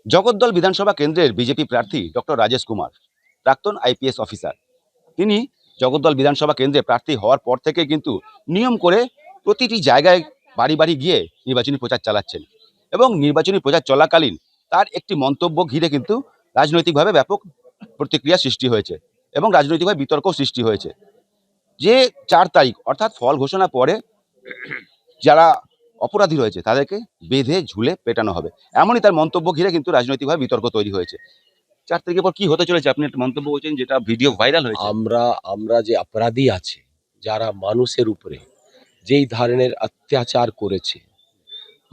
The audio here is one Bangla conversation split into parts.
জগদ্দল বিধানসভা কেন্দ্রের বিজেপি প্রার্থী ডক্টর রাজেশ কুমার, প্রাক্তন আইপিএস অফিসার। তিনি জগদ্দল বিধানসভা কেন্দ্রে প্রার্থী হওয়ার পর থেকে কিন্তু নিয়ম করে প্রতিটি জায়গায় বাড়ি বাড়ি গিয়ে নির্বাচনী প্রচার চালাচ্ছেন, এবং নির্বাচনী প্রচার চলাকালীন তার একটি মন্তব্য ঘিরে কিন্তু রাজনৈতিকভাবে ব্যাপক প্রতিক্রিয়া সৃষ্টি হয়েছে এবং রাজনৈতিকভাবে বিতর্ক সৃষ্টি হয়েছে। যে 4 তারিখ অর্থাৎ ফল ঘোষণা পরে যারা অপরাধী রয়েছে তাদেরকে বেঁধে ঝুলে পেটানো হবে, এমনই তার মন্তব্য ঘিরে কিন্তু রাজনৈতিকভাবে বিতর্ক তৈরি হয়েছে। 4 তারিখের পর কি হতে চলেছে, আপনি একটা মন্তব্য বলছেন যেটা ভিডিও ভাইরাল হয়েছে। আমরা যে অপরাধী আছে, যারা মানুষের উপরে যেই ধরনের অত্যাচার করেছে,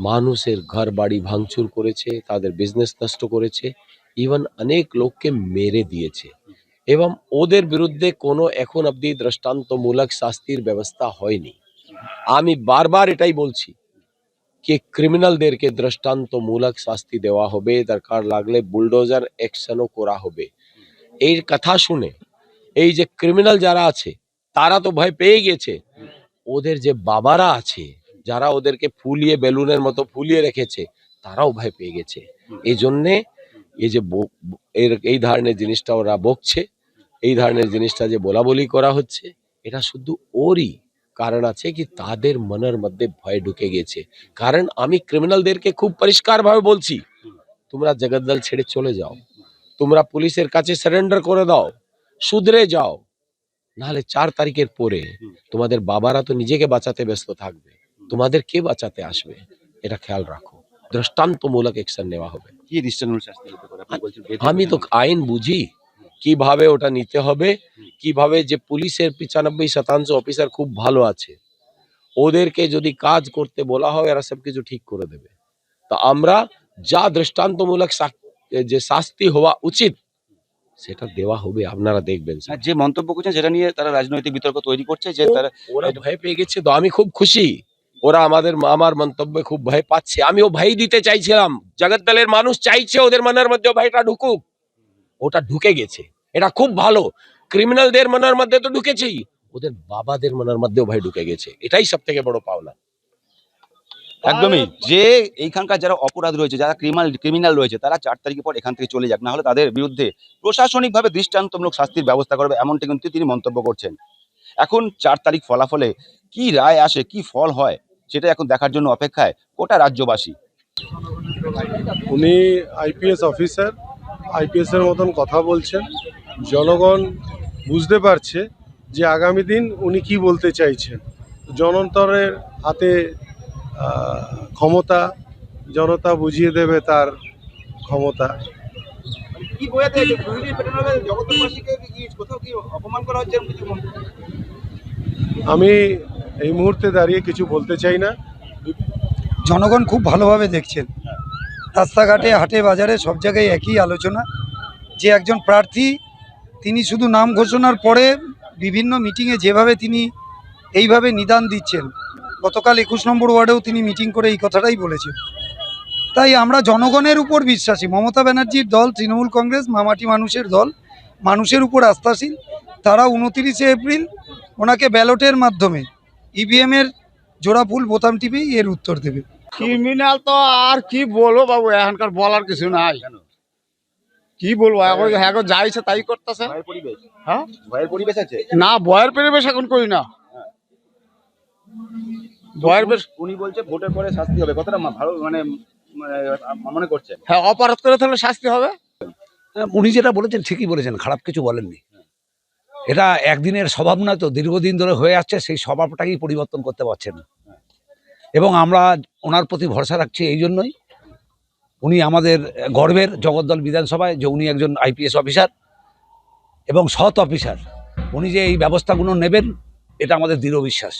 মানুষের ঘর বাড়ি ভাঙচুর করেছে, তাদের বিজনেস নষ্ট করেছে, ইভেন অনেক লোককে মেরে দিয়েছে, এবং ওদের বিরুদ্ধে কোনো এখন অবধি দৃষ্টান্তমূলক শাস্তির ব্যবস্থা হয়নি। আমি বারবার এটাই বলছি कि ক্রিমিনালদেরকে দৃষ্টান্তমূলক শাস্তি দেওয়া হবে, দরকার লাগলে বুলডোজার অ্যাকশনও করা হবে। এই কথা শুনে এই যে ক্রিমিনাল যারা আছে তারা তো ভয় পেয়ে গেছে, ওদের যে বাবারা আছে যারা ওদেরকে ফুলিয়ে বেলুনের মতো ফুলিয়ে রেখেছে তারাও ভয় পেয়ে গেছে। এই জন্যে এই যে এই ধরনের জিনিসটা ওরা বকছে, এই ধরনের জিনিসটা যে বলা বলি করা হচ্ছে, এটা শুধু ওরই কারণ আছে কি তাদের মনের মধ্যে ভয় ঢুকে গেছে। কারণ আমি ক্রিমিনালদেরকে খুব পরিষ্কারভাবে বলছি, তোমরা জগদ্দল ছেড়ে চলে যাও, তোমরা পুলিশের কাছে সারেন্ডার করে দাও, শুধরে যাও, নাহলে 4 তারিখের পরে তোমাদের বাবারা তো নিজেকে বাঁচাতে ব্যস্ত থাকবে, তোমাদের কে বাঁচাতে আসবে? এটা খেয়াল রাখো, দৃষ্টান্তমূলক অ্যাকশন নেওয়া হবে। কি দৃষ্টান্তমূলক শাস্তি হতে পারে আপনি বলছেন? আমি তো আইন বুঝি, কিভাবে ওটা নিতে হবে, কিভাবে যে পুলিশের 95% অফিসার খুব ভালো আছে, ওদেরকে যদি কাজ করতে বলা হয় এরা সব কিছু ঠিক করে দেবে। তো আমরা যা দৃষ্টান্তমূলক যে শাস্তি হওয়া উচিত সেটা দেওয়া হবে, আপনারা দেখবেন। যে মন্তব্য করছেন সেটা নিয়ে তারা রাজনৈতিক বিতর্ক তৈরি করছে যে তারা ওরা ভয় পেয়ে গেছে, তো আমি খুব খুশি ওরা আমার মন্তব্যে খুব ভয় পাচ্ছে। আমিও ভয় দিতে চাইছিলাম, জগদ্দলের মানুষ চাইছে ওদের মনের মধ্যে ভয়টা ঢুকুক, ওটা ঢুকে গেছে, এটা খুব ভালো। ক্রিমিনালদের মনের মধ্যে তো ঢুকেছেই, ওদের বাবাদের মনের মধ্যেও ভয় ঢুকে গেছে, এটাই সব থেকে বড় পাওনা। একদমই, যে এইখানকার যারা অপরাধ রয়েছে, যারা ক্রিমিনাল রয়েছে, তারা 4 তারিখের পর এখান থেকে চলে যাক, না হলে তাদের বিরুদ্ধে প্রশাসনিকভাবে দৃষ্টান্তমূলক শাস্তির ব্যবস্থা করবে, এমনটি কিন্তু তিনি মন্তব্য করছেন। এখন 4 তারিখ ফলাফলে কি রায় আসে, কি ফল হয়, সেটা এখন দেখার জন্য অপেক্ষায় গোটা রাজ্যবাসী। উনি আইপিএস অফিসার, আইপিএসের মতন কথা বলছেন, জনগণ বুঝতে পারছে যে আগামী দিন উনি কি বলতে চাইছেন। জনতার হাতে ক্ষমতা, জনতা বুঝিয়ে দেবে তার ক্ষমতা। আমি এই মুহূর্তে দাঁড়িয়ে কিছু বলতে চাই না। জনগণ খুব ভালোভাবে দেখছেন, রাস্তাঘাটে হাটে বাজারে সব জায়গায় একই আলোচনা যে একজন প্রার্থী তিনি শুধু নাম ঘোষণার পরে বিভিন্ন মিটিংয়ে যেভাবে তিনি এইভাবে নিদান দিচ্ছেন, গতকাল 21 নম্বর ওয়ার্ডেও তিনি মিটিং করে এই কথাটাই বলেছেন। তাই আমরা জনগণের উপর বিশ্বাসী, মমতা ব্যানার্জির দল তৃণমূল কংগ্রেস মামাটি মানুষের দল, মানুষের উপর আস্থাশীল। তারা 29 এপ্রিল ওনাকে ব্যালটের মাধ্যমে ইভিএমের জোড়া ফুল বোতাম টিপেই এর উত্তর দেবে। ক্রিমিনাল তো আর কি বলবো বাবু, এখনকার বলার কিছু নাই। কি বলবো, এখন যা ইচ্ছে তাই করতেছে। হ্যাঁ, ভয়ের পরিবেশ আছে না, ভয়ের পরিবেশ এখন করি না। ভয়ের বেশ, উনি বলছে ভোটের পরে শাস্তি হবে, কতটা ভালো মানে মনে করছেন? হ্যাঁ, অপরাধ করে তাহলে শাস্তি হবে। উনি যেটা বলেছেন ঠিকই বলেছেন, খারাপ কিছু বলেননি। এটা একদিনের স্বভাব না, তো দীর্ঘদিন ধরে হয়ে আসছে, সেই স্বভাবটাকেই পরিবর্তন করতে পারছেন না। এবং আমরা ওনার প্রতি ভরসা রাখছি এই জন্যই, উনি আমাদের গর্বের জগদ্দল বিধানসভায়, যে উনি একজন আইপিএস অফিসার এবং সৎ অফিসার। উনি যে এই ব্যবস্থাগুলো নেবেন, এটা আমাদের দৃঢ় বিশ্বাস।